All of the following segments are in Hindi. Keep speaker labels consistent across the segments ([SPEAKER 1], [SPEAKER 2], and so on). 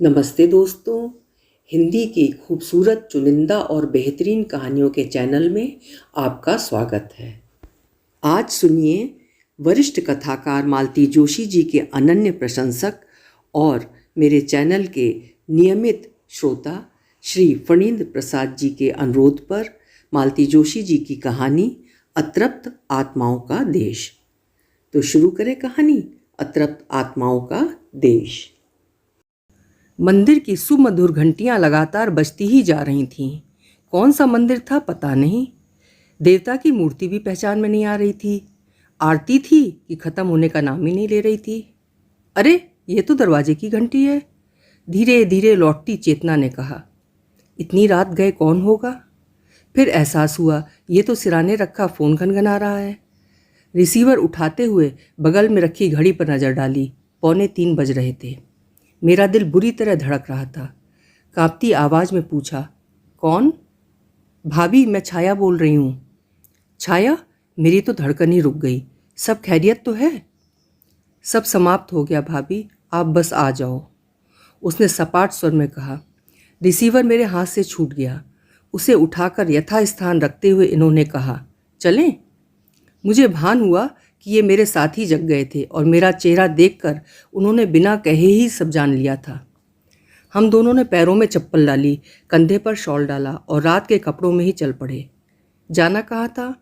[SPEAKER 1] नमस्ते दोस्तों। हिंदी की खूबसूरत चुनिंदा और बेहतरीन कहानियों के चैनल में आपका स्वागत है। आज सुनिए वरिष्ठ कथाकार मालती जोशी जी के अनन्य प्रशंसक और मेरे चैनल के नियमित श्रोता श्री फणींद्र प्रसाद जी के अनुरोध पर मालती जोशी जी की कहानी अतृप्त आत्माओं का देश। तो शुरू करें कहानी अतृप्त आत्माओं का देश। मंदिर की सुमधुर घंटियां लगातार बजती ही जा रही थीं। कौन सा मंदिर था पता नहीं। देवता की मूर्ति भी पहचान में नहीं आ रही थी। आरती थी कि खत्म होने का नाम ही नहीं ले रही थी। अरे ये तो दरवाजे की घंटी है, धीरे धीरे लौटती चेतना ने कहा। इतनी रात गए कौन होगा। फिर एहसास हुआ ये तो सिराने रखा फ़ोन घनघना रहा है। रिसीवर उठाते हुए बगल में रखी घड़ी पर नज़र डाली। 2:45 बज रहे थे। मेरा दिल बुरी तरह धड़क रहा था। कांपती आवाज़ में पूछा, कौन? भाभी, मैं छाया बोल रही हूँ। छाया? मेरी तो धड़कन ही रुक गई। सब खैरियत तो है? सब समाप्त हो गया भाभी, आप बस आ जाओ, उसने सपाट स्वर में कहा। रिसीवर मेरे हाथ से छूट गया। उसे उठाकर यथास्थान रखते हुए इन्होंने कहा, चलें? मुझे भान हुआ कि ये मेरे साथ ही जग गए थे और मेरा चेहरा देखकर उन्होंने बिना कहे ही सब जान लिया था। हम दोनों ने पैरों में चप्पल डाली, कंधे पर शॉल डाला और रात के कपड़ों में ही चल पड़े। जाना कहाँ था?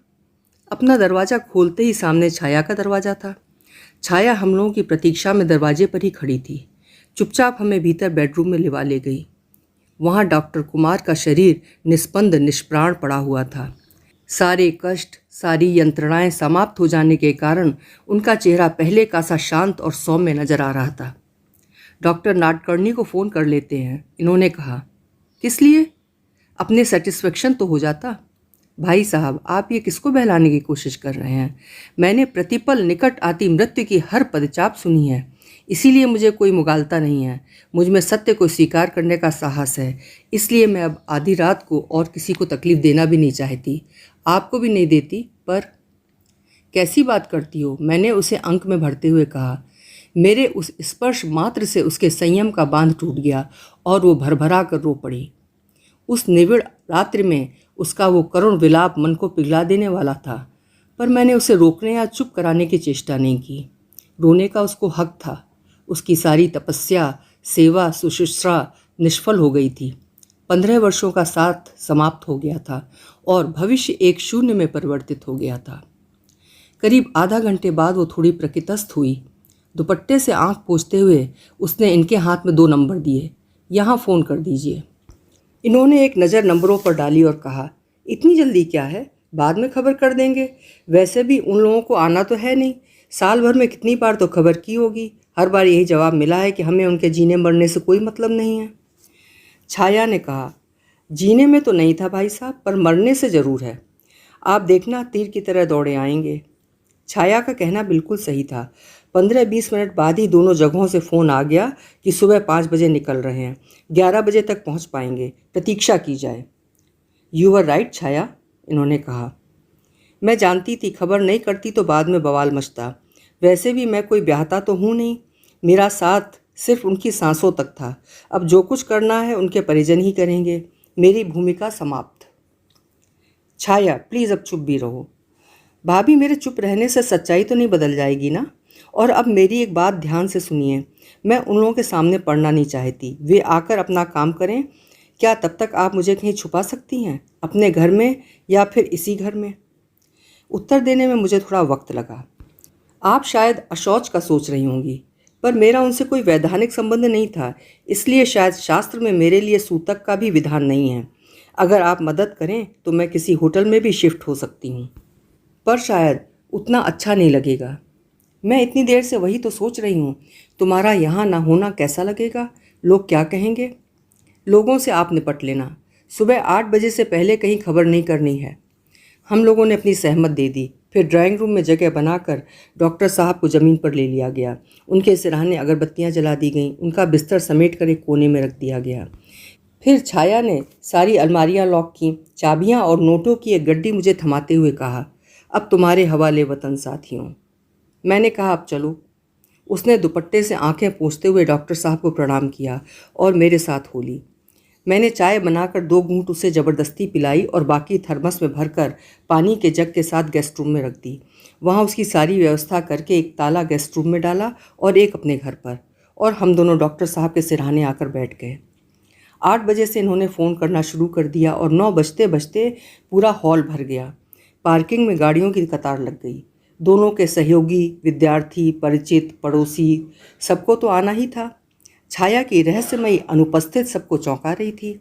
[SPEAKER 1] अपना दरवाज़ा खोलते ही सामने छाया का दरवाज़ा था। छाया हम लोगों की प्रतीक्षा में दरवाजे पर ही खड़ी थी। चुपचाप हमें भीतर बेडरूम में लिवा ले गई। वहाँ डॉक्टर कुमार का शरीर निस्पंद निष्प्राण पड़ा हुआ था। सारे कष्ट, सारी यंत्रणाएं समाप्त हो जाने के कारण उनका चेहरा पहले का सा शांत और सौम्य नजर आ रहा था। डॉक्टर नाडकर्णी को फ़ोन कर लेते हैं, इन्होंने कहा। किस लिए? अपने सेटिस्फेक्शन तो हो जाता। भाई साहब, आप ये किसको बहलाने की कोशिश कर रहे हैं? मैंने प्रतिपल निकट आती मृत्यु की हर पदचाप सुनी है, इसीलिए मुझे कोई मुगालता नहीं है। मुझ में सत्य को स्वीकार करने का साहस है, इसलिए मैं अब आधी रात को और किसी को तकलीफ़ देना भी नहीं चाहती, आपको भी नहीं देती। पर कैसी बात करती हो? मैंने उसे अंक में भरते हुए कहा। मेरे उस स्पर्श मात्र से उसके संयम का बांध टूट गया और वो भरभरा कर रो पड़ी। उस निविड़ रात्रि में उसका वो करुण विलाप मन को पिघला देने वाला था, पर मैंने उसे रोकने या चुप कराने की चेष्टा नहीं की। रोने का उसको हक था। उसकी सारी तपस्या, सेवा, शुश्रूषा निष्फल हो गई थी। 15 वर्षों का साथ समाप्त हो गया था और भविष्य एक शून्य में परिवर्तित हो गया था। करीब आधा घंटे बाद वो थोड़ी प्रकृतिस्थ हुई। दुपट्टे से आंख पोंछते हुए उसने इनके हाथ में 2 नंबर दिए। यहाँ फ़ोन कर दीजिए। इन्होंने एक नज़र नंबरों पर डाली और कहा, इतनी जल्दी क्या है, बाद में खबर कर देंगे। वैसे भी उन लोगों को आना तो है नहीं। साल भर में कितनी बार तो खबर की होगी। हर बार यही जवाब मिला है कि हमें उनके जीने मरने से कोई मतलब नहीं है। छाया ने कहा, जीने में तो नहीं था भाई साहब, पर मरने से ज़रूर है। आप देखना तीर की तरह दौड़े आएंगे। छाया का कहना बिल्कुल सही था। 15-20 मिनट बाद ही दोनों जगहों से फ़ोन आ गया कि सुबह 5 बजे निकल रहे हैं, 11 बजे तक पहुंच पाएंगे, प्रतीक्षा की जाए। यू आर राइट छाया, इन्होंने कहा। मैं जानती थी खबर नहीं करती तो बाद में बवाल मचता। वैसे भी मैं कोई ब्याहता तो हूँ नहीं। मेरा साथ सिर्फ उनकी सांसों तक था। अब जो कुछ करना है उनके परिजन ही करेंगे। मेरी भूमिका समाप्त। छाया, प्लीज़ अब चुप भी रहो। भाभी, मेरे चुप रहने से सच्चाई तो नहीं बदल जाएगी ना? और अब मेरी एक बात ध्यान से सुनिए। मैं उन लोगों के सामने पड़ना नहीं चाहती। वे आकर अपना काम करें। क्या तब तक आप मुझे कहीं छुपा सकती हैं, अपने घर में या फिर इसी घर में? उत्तर देने में मुझे थोड़ा वक्त लगा। आप शायद अशौच का सोच रही होंगी, पर मेरा उनसे कोई वैधानिक संबंध नहीं था, इसलिए शायद शास्त्र में मेरे लिए सूतक का भी विधान नहीं है। अगर आप मदद करें तो मैं किसी होटल में भी शिफ्ट हो सकती हूँ, पर शायद उतना अच्छा नहीं लगेगा। मैं इतनी देर से वही तो सोच रही हूँ। तुम्हारा यहाँ ना होना कैसा लगेगा? लोग क्या कहेंगे? लोगों से आप निपट लेना। सुबह 8 बजे से पहले कहीं खबर नहीं करनी है। हम लोगों ने अपनी सहमत दे दी। फिर ड्राइंग रूम में जगह बनाकर डॉक्टर साहब को ज़मीन पर ले लिया गया। उनके सिरहाने अगरबत्तियाँ जला दी गईं। उनका बिस्तर समेट कर एक कोने में रख दिया गया। फिर छाया ने सारी अलमारियाँ लॉक की, चाबियाँ और नोटों की एक गड्डी मुझे थमाते हुए कहा, अब तुम्हारे हवाले वतन साथियों। मैंने कहा, अब चलो। उसने दुपट्टे से आंखें पोंछते हुए डॉक्टर साहब को प्रणाम किया और मेरे साथ हो ली। मैंने चाय बनाकर 2 घूंट उसे ज़बरदस्ती पिलाई और बाकी थर्मस में भरकर पानी के जग के साथ गेस्ट रूम में रख दी। वहाँ उसकी सारी व्यवस्था करके एक ताला गेस्ट रूम में डाला और एक अपने घर पर, और हम दोनों डॉक्टर साहब के सिरहाने आकर बैठ गए। 8 बजे से इन्होंने फ़ोन करना शुरू कर दिया और 9 बजते बजते पूरा हॉल भर गया। पार्किंग में गाड़ियों की कतार लग गई। दोनों के सहयोगी, विद्यार्थी, परिचित, पड़ोसी, सबको तो आना ही था। छाया की रहस्यमयी अनुपस्थित सबको चौंका रही थी।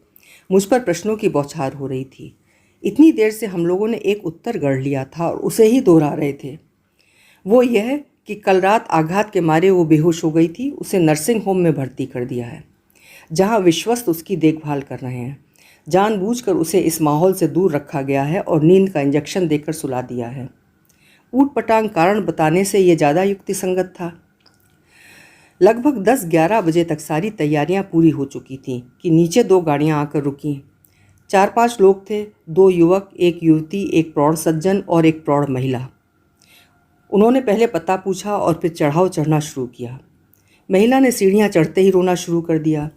[SPEAKER 1] मुझ पर प्रश्नों की बौछार हो रही थी। इतनी देर से हम लोगों ने एक उत्तर गढ़ लिया था और उसे ही दोहरा रहे थे। वो यह कि कल रात आघात के मारे वो बेहोश हो गई थी। उसे नर्सिंग होम में भर्ती कर दिया है, जहाँ विश्वस्त उसकी देखभाल कर रहे हैं। जानबूझकर उसे इस माहौल से दूर रखा गया है और नींद का इंजेक्शन देकर सुला दिया है। ऊट पटांग कारण बताने से यह ज़्यादा युक्तिसंगत था। लगभग 10-11 बजे तक सारी तैयारियां पूरी हो चुकी थीं कि नीचे 2 गाड़ियां आकर रुकीं। 4-5 लोग थे, 2 युवक, 1 युवती, एक प्रौढ़ सज्जन और एक प्रौढ़ महिला। उन्होंने पहले पता पूछा और फिर चढ़ाव चढ़ना शुरू किया। महिला ने सीढ़ियां चढ़ते ही रोना शुरू कर दिया।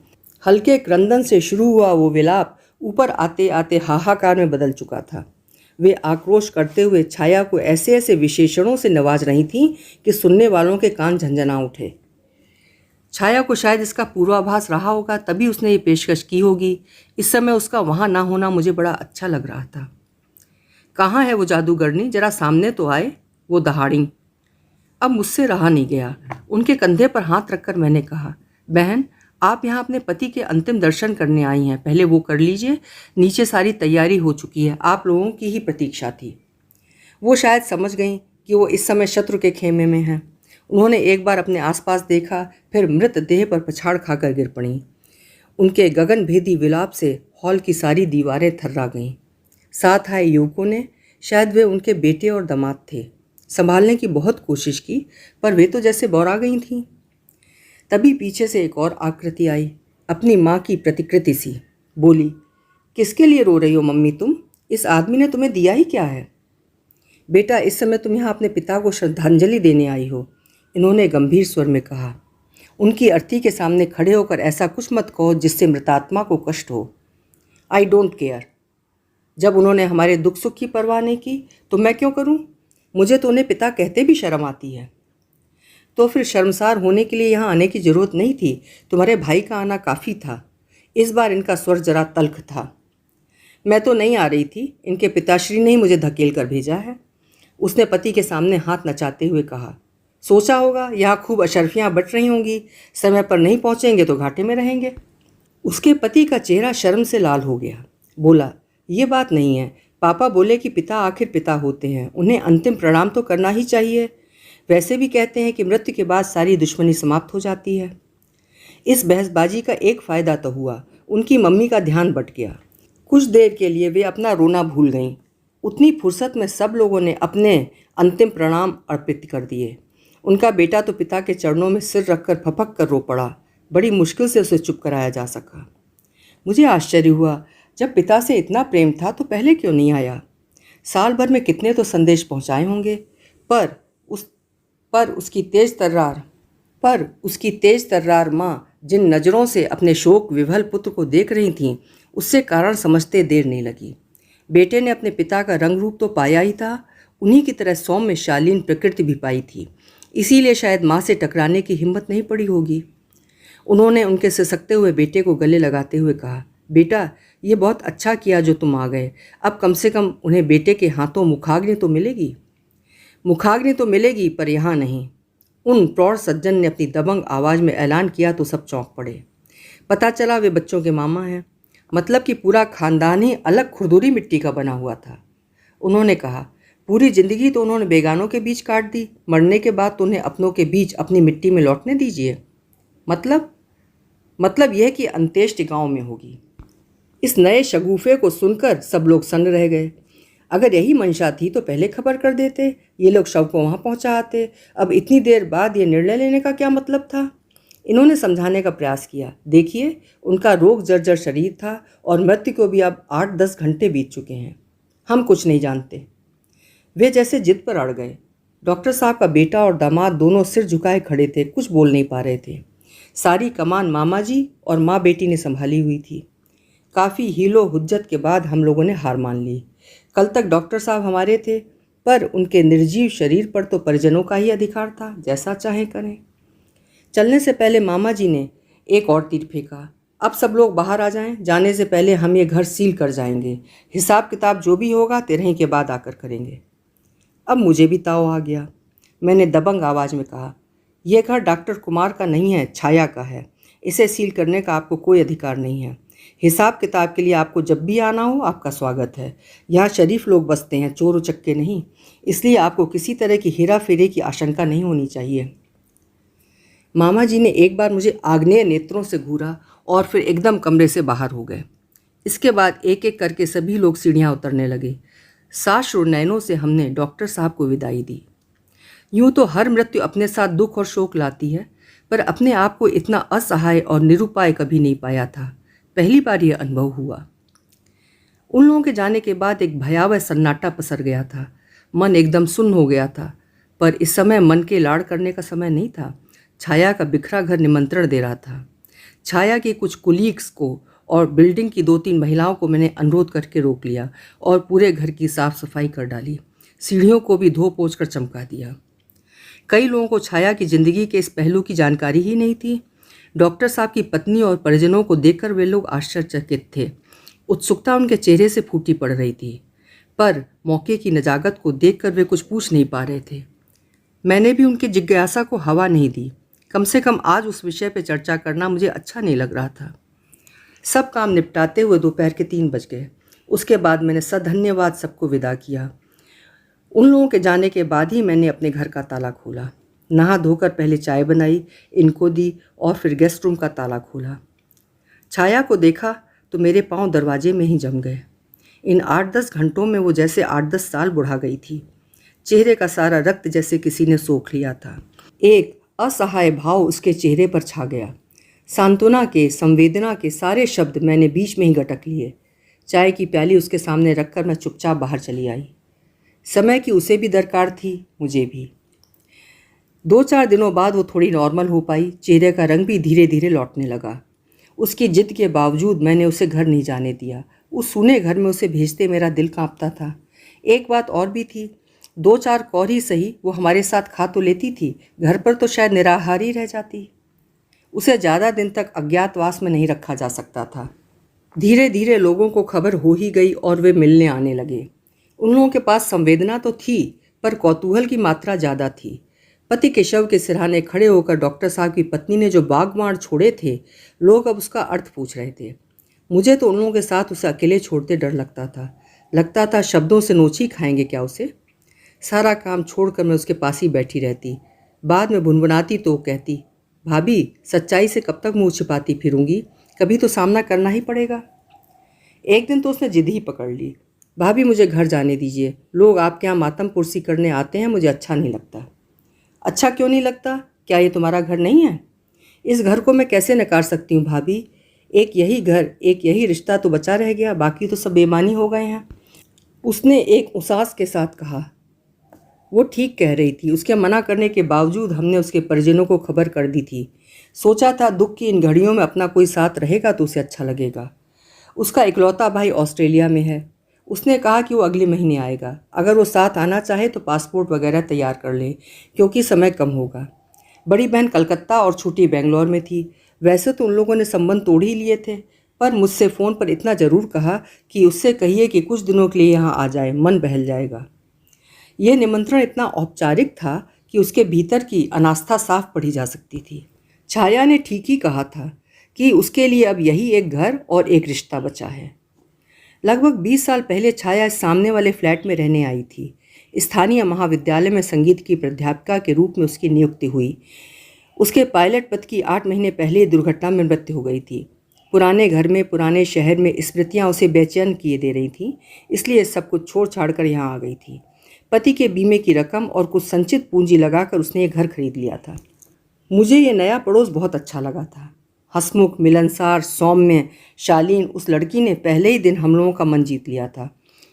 [SPEAKER 1] हल्के क्रंदन से शुरू हुआ वो विलाप ऊपर आते आते हाहाकार में बदल चुका था। वे आक्रोश करते हुए छाया को ऐसे ऐसे विशेषणों से नवाज रही थीं कि सुनने वालों के कान झंझना उठे। छाया को शायद इसका पूर्वाभास रहा होगा, तभी उसने ये पेशकश की होगी। इस समय उसका वहाँ ना होना मुझे बड़ा अच्छा लग रहा था। कहाँ है वो जादूगरनी, जरा सामने तो आए, वो दहाड़ी। अब मुझसे रहा नहीं गया। उनके कंधे पर हाथ रखकर मैंने कहा, बहन, आप यहाँ अपने पति के अंतिम दर्शन करने आई हैं, पहले वो कर लीजिए। नीचे सारी तैयारी हो चुकी है, आप लोगों की ही प्रतीक्षा थी। वो शायद समझ गईं कि वो इस समय शत्रु के खेमे में हैं। उन्होंने एक बार अपने आसपास देखा, फिर मृतदेह पर पछाड़ खाकर गिर पड़ीं। उनके गगनभेदी विलाप से हॉल की सारी दीवारें थर्रा गईं। साथ आए युवकों ने, शायद वे उनके बेटे और दामाद थे, संभालने की बहुत कोशिश की, पर वे तो जैसे बौरा गई थीं। तभी पीछे से एक और आकृति आई, अपनी माँ की प्रतिकृति सी। बोली, किसके लिए रो रही हो मम्मी तुम? इस आदमी ने तुम्हें दिया ही क्या है? बेटा, इस समय तुम यहाँ अपने पिता को श्रद्धांजलि देने आई हो, इन्होंने गंभीर स्वर में कहा। उनकी अर्थी के सामने खड़े होकर ऐसा कुछ मत कहो जिससे मृतात्मा को कष्ट हो। I don't care. जब उन्होंने हमारे दुख सुख की परवाह नहीं की तो मैं क्यों करूं? मुझे तो उन्हें पिता कहते भी शर्म आती है। तो फिर शर्मसार होने के लिए यहाँ आने की जरूरत नहीं थी, तुम्हारे भाई का आना काफ़ी था। इस बार इनका स्वर जरा तल्ख था। मैं तो नहीं आ रही थी, इनके पिताश्री ने ही मुझे धकेल कर भेजा है, उसने पति के सामने हाथ नचाते हुए कहा। सोचा होगा यहाँ खूब अशर्फियाँ बट रही होंगी, समय पर नहीं पहुँचेंगे तो घाटे में रहेंगे। उसके पति का चेहरा शर्म से लाल हो गया। बोला, ये बात नहीं है। पापा बोले कि पिता आखिर पिता होते हैं, उन्हें अंतिम प्रणाम तो करना ही चाहिए। वैसे भी कहते हैं कि मृत्यु के बाद सारी दुश्मनी समाप्त हो जाती है। इस बहसबाजी का एक फ़ायदा तो हुआ, उनकी मम्मी का ध्यान बट गया। कुछ देर के लिए वे अपना रोना भूल गईं। उतनी फुर्सत में सब लोगों ने अपने अंतिम प्रणाम अर्पित कर दिए। उनका बेटा तो पिता के चरणों में सिर रखकर फपक कर रो पड़ा। बड़ी मुश्किल से उसे चुप कराया जा सका। मुझे आश्चर्य हुआ, जब पिता से इतना प्रेम था तो पहले क्यों नहीं आया? साल भर में कितने तो संदेश पहुंचाए होंगे, पर उसकी तेज तर्रार माँ जिन नज़रों से अपने शोक विभल पुत्र को देख रही थीं, उससे कारण समझते देर नहीं लगी। बेटे ने अपने पिता का रंग रूप तो पाया ही था, उन्हीं की तरह सौम्य शालीन प्रकृति भी पाई थी। इसीलिए शायद माँ से टकराने की हिम्मत नहीं पड़ी होगी। उन्होंने उनके सिसकते हुए बेटे को गले लगाते हुए कहा, बेटा, ये बहुत अच्छा किया जो तुम आ गए। अब कम से कम उन्हें बेटे के हाथों मुखाग्नि तो मिलेगी। मुखाग्नि तो मिलेगी, पर यहाँ नहीं। उन प्रौढ़ सज्जन ने अपनी दबंग आवाज़ में ऐलान किया तो सब चौंक पड़े। पता चला वे बच्चों के मामा हैं, मतलब कि पूरा खानदान ही अलग खुरदुरी मिट्टी का बना हुआ था। उन्होंने कहा, पूरी जिंदगी तो उन्होंने बेगानों के बीच काट दी, मरने के बाद तो उन्हें अपनों के बीच अपनी मिट्टी में लौटने दीजिए। मतलब यह कि अंत्येष्टि गांव में होगी। इस नए शगुफे को सुनकर सब लोग सन्न रह गए। अगर यही मंशा थी तो पहले खबर कर देते, ये लोग शव को वहाँ पहुँचा आते। अब इतनी देर बाद ये निर्णय लेने का क्या मतलब था? इन्होंने समझाने का प्रयास किया। देखिए, उनका रोग जर्जर शरीर था और मृत्यु को भी अब 8-10 घंटे बीत चुके हैं। हम कुछ नहीं जानते। वे जैसे जिद पर अड़ गए। डॉक्टर साहब का बेटा और दामाद दोनों सिर झुकाए खड़े थे, कुछ बोल नहीं पा रहे थे। सारी कमान मामा जी और माँ बेटी ने संभाली हुई थी। काफ़ी हीलो हुज्जत के बाद हम लोगों ने हार मान ली। कल तक डॉक्टर साहब हमारे थे, पर उनके निर्जीव शरीर पर तो परिजनों का ही अधिकार था, जैसा चाहें करें। चलने से पहले मामा जी ने एक और तीर फेंका। अब सब लोग बाहर आ जाएं, जाने से पहले हम ये घर सील कर जाएंगे। हिसाब किताब जो भी होगा 13 के बाद आकर करेंगे। अब मुझे भी ताव आ गया। मैंने दबंग आवाज़ में कहा, यह घर डॉक्टर कुमार का नहीं है, छाया का है। इसे सील करने का आपको कोई अधिकार नहीं है। हिसाब किताब के लिए आपको जब भी आना हो, आपका स्वागत है। यहाँ शरीफ लोग बसते हैं, चोर उचक्के नहीं। इसलिए आपको किसी तरह की हेरा फेरी की आशंका नहीं होनी चाहिए। मामा जी ने एक बार मुझे आग्नेय नेत्रों से घूरा और फिर एकदम कमरे से बाहर हो गए। इसके बाद एक एक करके सभी लोग सीढ़ियाँ उतरने लगे। साश्रु नयनों से हमने डॉक्टर साहब को विदाई दी। यूं तो हर मृत्यु अपने साथ दुख और शोक लाती है, पर अपने आप को इतना असहाय और निरुपाय कभी नहीं पाया था। पहली बार यह अनुभव हुआ। उन लोगों के जाने के बाद एक भयावह सन्नाटा पसर गया था। मन एकदम सुन्न हो गया था, पर इस समय मन के लाड़ करने का समय नहीं था। छाया का बिखरा घर निमंत्रण दे रहा था। छाया के कुछ कुलीग्स को और बिल्डिंग की 2-3 महिलाओं को मैंने अनुरोध करके रोक लिया और पूरे घर की साफ सफाई कर डाली। सीढ़ियों को भी धो पोंछ कर चमका दिया। कई लोगों को छाया की जिंदगी के इस पहलू की जानकारी ही नहीं थी। डॉक्टर साहब की पत्नी और परिजनों को देखकर वे लोग आश्चर्यचकित थे। उत्सुकता उनके चेहरे से फूटी पड़ रही थी, पर मौके की नजाकत को देखकर वे कुछ पूछ नहीं पा रहे थे। मैंने भी उनकी जिज्ञासा को हवा नहीं दी। कम से कम आज उस विषय पर चर्चा करना मुझे अच्छा नहीं लग रहा था। सब काम निपटाते हुए दोपहर के 3 बज गए। उसके बाद मैंने सधन्यवाद सबको विदा किया। उन लोगों के जाने के बाद ही मैंने अपने घर का ताला खोला। नहा धोकर पहले चाय बनाई, इनको दी और फिर गेस्ट रूम का ताला खोला। छाया को देखा तो मेरे पांव दरवाजे में ही जम गए। इन 8-10 घंटों में वो जैसे 8-10 साल बुढ़ा गई थी। चेहरे का सारा रक्त जैसे किसी ने सोख लिया था। एक असहाय भाव उसके चेहरे पर छा गया। सांत्वना के, संवेदना के सारे शब्द मैंने बीच में ही गटक लिए। चाय की प्याली उसके सामने रखकर मैं चुपचाप बाहर चली आई। समय की उसे भी दरकार थी, मुझे भी। 2-4 दिनों बाद वो थोड़ी नॉर्मल हो पाई। चेहरे का रंग भी धीरे धीरे लौटने लगा। उसकी जिद के बावजूद मैंने उसे घर नहीं जाने दिया। उस सूने घर में उसे भेजते मेरा दिल कांपता था। एक बात और भी थी, 2-4 कौर ही सही वो हमारे साथ खा तो लेती थी, घर पर तो शायद निराहार ही रह जाती। उसे ज़्यादा दिन तक अज्ञातवास में नहीं रखा जा सकता था। धीरे धीरे लोगों को खबर हो ही गई और वे मिलने आने लगे। उन लोगों के पास संवेदना तो थी, पर कौतूहल की मात्रा ज़्यादा थी। पति के शव के सिरहाने खड़े होकर डॉक्टर साहब की पत्नी ने जो बागवान छोड़े थे, लोग अब उसका अर्थ पूछ रहे थे। मुझे तो उन लोगों के साथ उसे अकेले छोड़ते डर लगता था शब्दों से नोच ही खाएंगे क्या उसे। सारा काम छोड़कर मैं उसके पास ही बैठी रहती। बाद में भुनभुनाती तो कहती, भाभी सच्चाई से कब तक मुंह छिपाती फिरूंगी, कभी तो सामना करना ही पड़ेगा। एक दिन तो उसने जिद ही पकड़ ली, भाभी मुझे घर जाने दीजिए, लोग आपके यहाँ मातम पुरसी करने आते हैं, मुझे अच्छा नहीं लगता। अच्छा क्यों नहीं लगता? क्या ये तुम्हारा घर नहीं है? इस घर को मैं कैसे नकार सकती हूँ भाभी? एक यही घर, एक यही रिश्ता तो बचा रह गया, बाकी तो सब बेईमानी हो गए हैं। उसने एक उसास के साथ कहा। वो ठीक कह रही थी। उसके मना करने के बावजूद हमने उसके परिजनों को खबर कर दी थी। सोचा था दुख की इन घड़ियों में अपना कोई साथ रहेगा तो उसे अच्छा लगेगा। उसका इकलौता भाई ऑस्ट्रेलिया में है। उसने कहा कि वो अगले महीने आएगा। अगर वो साथ आना चाहे तो पासपोर्ट वगैरह तैयार कर ले, क्योंकि समय कम होगा। बड़ी बहन कलकत्ता और छोटी बेंगलोर में थी। वैसे तो उन लोगों ने संबंध तोड़ ही लिए थे, पर मुझसे फ़ोन पर इतना ज़रूर कहा कि उससे कहिए कि कुछ दिनों के लिए यहाँ आ जाए, मन बहल जाएगा। यह निमंत्रण इतना औपचारिक था कि उसके भीतर की अनास्था साफ पढ़ी जा सकती थी। छाया ने ठीक ही कहा था कि उसके लिए अब यही एक घर और एक रिश्ता बचा है। लगभग 20 साल पहले छाया इस सामने वाले फ्लैट में रहने आई थी। स्थानीय महाविद्यालय में संगीत की प्राध्यापिका के रूप में उसकी नियुक्ति हुई। उसके पायलट पद की 8 महीने पहले दुर्घटना में मृत्यु हो गई थी। पुराने घर में, पुराने शहर में स्मृतियाँ उसे बेचैन किए दे रही थीं, इसलिए सब कुछ छोड़ छाड़ कर यहाँ आ गई थी। पति के बीमे की रकम और कुछ संचित पूंजी लगाकर उसने ये घर खरीद लिया था। मुझे ये नया पड़ोस बहुत अच्छा लगा था। हंसमुख, मिलनसार, सौम्य, शालीन उस लड़की ने पहले ही दिन हम लोगों का मन जीत लिया था।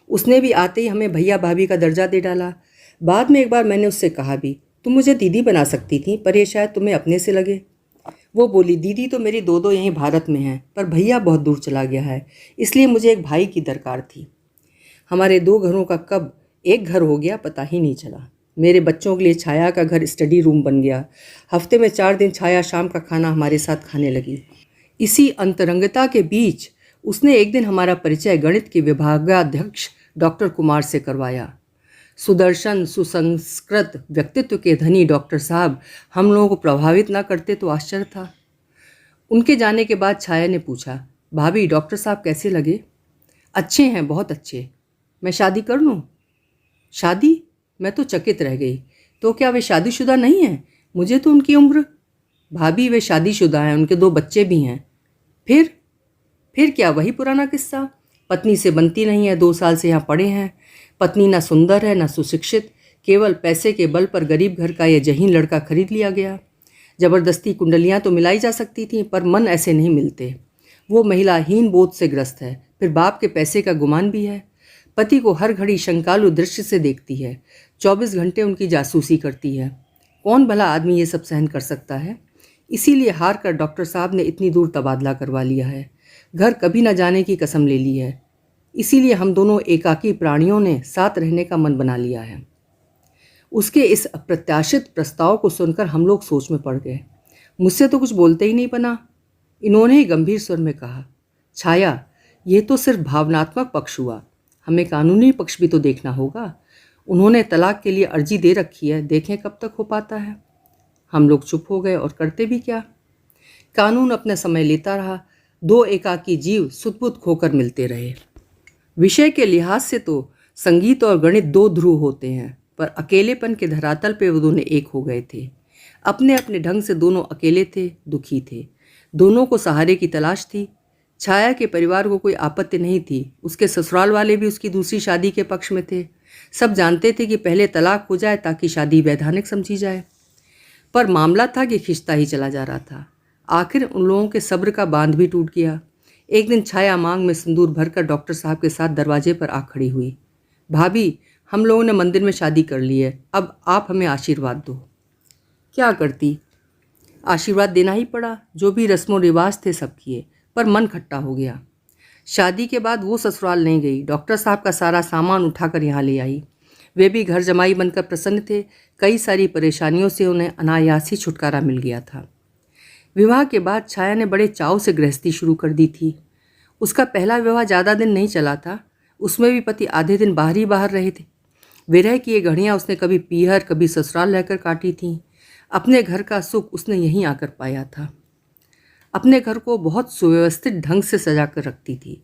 [SPEAKER 1] उसने भी आते ही हमें भैया भाभी का दर्जा दे डाला। बाद में एक बार मैंने उससे कहा भी, तुम मुझे दीदी बना सकती थी, पर ये शायद तुम्हें अपने से लगे। वो बोली, दीदी तो मेरी दो यहीं भारत में हैं, पर भैया बहुत दूर चला गया है, इसलिए मुझे एक भाई की दरकार थी। हमारे 2 घरों का कब एक घर हो गया पता ही नहीं चला। मेरे बच्चों के लिए छाया का घर स्टडी रूम बन गया। हफ्ते में 4 दिन छाया शाम का खाना हमारे साथ खाने लगी। इसी अंतरंगता के बीच उसने एक दिन हमारा परिचय गणित के विभागाध्यक्ष डॉक्टर कुमार से करवाया। सुदर्शन सुसंस्कृत व्यक्तित्व के धनी डॉक्टर साहब हम लोगों को प्रभावित ना करते तो आश्चर्य था। उनके जाने के बाद छाया ने पूछा, भाभी डॉक्टर साहब कैसे लगे? अच्छे हैं, बहुत अच्छे। मैं शादी कर लूँ? शादी? मैं तो चकित रह गई। तो क्या वे शादीशुदा नहीं हैं? मुझे तो उनकी उम्र। भाभी वे शादीशुदा हैं, उनके 2 बच्चे भी हैं। फिर क्या वही पुराना किस्सा? पत्नी से बनती नहीं है, 2 साल से यहाँ पड़े हैं। पत्नी ना सुंदर है ना सुशिक्षित, केवल पैसे के बल पर गरीब घर का यह जहीन लड़का खरीद लिया गया। जबरदस्ती कुंडलियाँ तो मिलाई जा सकती थीं, पर मन ऐसे नहीं मिलते। वो महिला हीन बोध से ग्रस्त है, फिर बाप के पैसे का गुमान भी है। पति को हर घड़ी शंकालु दृष्टि से देखती है, 24 घंटे उनकी जासूसी करती है। कौन भला आदमी ये सब सहन कर सकता है? इसीलिए हार कर डॉक्टर साहब ने इतनी दूर तबादला करवा लिया है। घर कभी न जाने की कसम ले ली है। इसीलिए हम दोनों एकाकी प्राणियों ने साथ रहने का मन बना लिया है। उसके इस अप्रत्याशित प्रस्ताव को सुनकर हम लोग सोच में पड़ गए। मुझसे तो कुछ बोलते ही नहीं बना। इन्होंने ही गंभीर स्वर में कहा, छाया, ये तो सिर्फ भावनात्मक पक्ष हुआ, हमें कानूनी पक्ष भी तो देखना होगा। उन्होंने तलाक के लिए अर्जी दे रखी है, देखें कब तक हो पाता है। हम लोग चुप हो गए और करते भी क्या। कानून अपना समय लेता रहा। 2 एकाकी जीव सुध-बुध खोकर मिलते रहे। विषय के लिहाज से तो संगीत और गणित 2 ध्रुव होते हैं, पर अकेलेपन के धरातल पे वो दोनों एक हो गए थे। अपने अपने ढंग से दोनों अकेले थे, दुखी थे। दोनों को सहारे की तलाश थी। छाया के परिवार को कोई आपत्ति नहीं थी। उसके ससुराल वाले भी उसकी दूसरी शादी के पक्ष में थे। सब जानते थे कि पहले तलाक हो जाए ताकि शादी वैधानिक समझी जाए। पर मामला था कि खिंचता ही चला जा रहा था। आखिर उन लोगों के सब्र का बांध भी टूट गया। एक दिन छाया मांग में सिंदूर भरकर डॉक्टर साहब के साथ दरवाजे पर आ खड़ी हुई। भाभी, हम लोगों ने मंदिर में शादी कर ली है, अब आप हमें आशीर्वाद दो। क्या करती? आशीर्वाद देना ही पड़ा। जो भी रस्मों रिवाज थे सब किए, पर मन खट्टा हो गया। शादी के बाद वो ससुराल नहीं गई। डॉक्टर साहब का सारा सामान उठाकर यहाँ ले आई। वे भी घर जमाई बनकर प्रसन्न थे। कई सारी परेशानियों से उन्हें अनायास ही छुटकारा मिल गया था। विवाह के बाद छाया ने बड़े चाव से गृहस्थी शुरू कर दी थी। उसका पहला विवाह ज़्यादा दिन नहीं चला था। उसमें भी पति आधे दिन बाहर ही बाहर रहे थे। विरह की ये घड़ियाँ उसने कभी पीहर कभी ससुराल रहकर काटी थीं। अपने घर का सुख उसने यहीं आकर पाया था। अपने घर को बहुत सुव्यवस्थित ढंग से सजा कर रखती थी।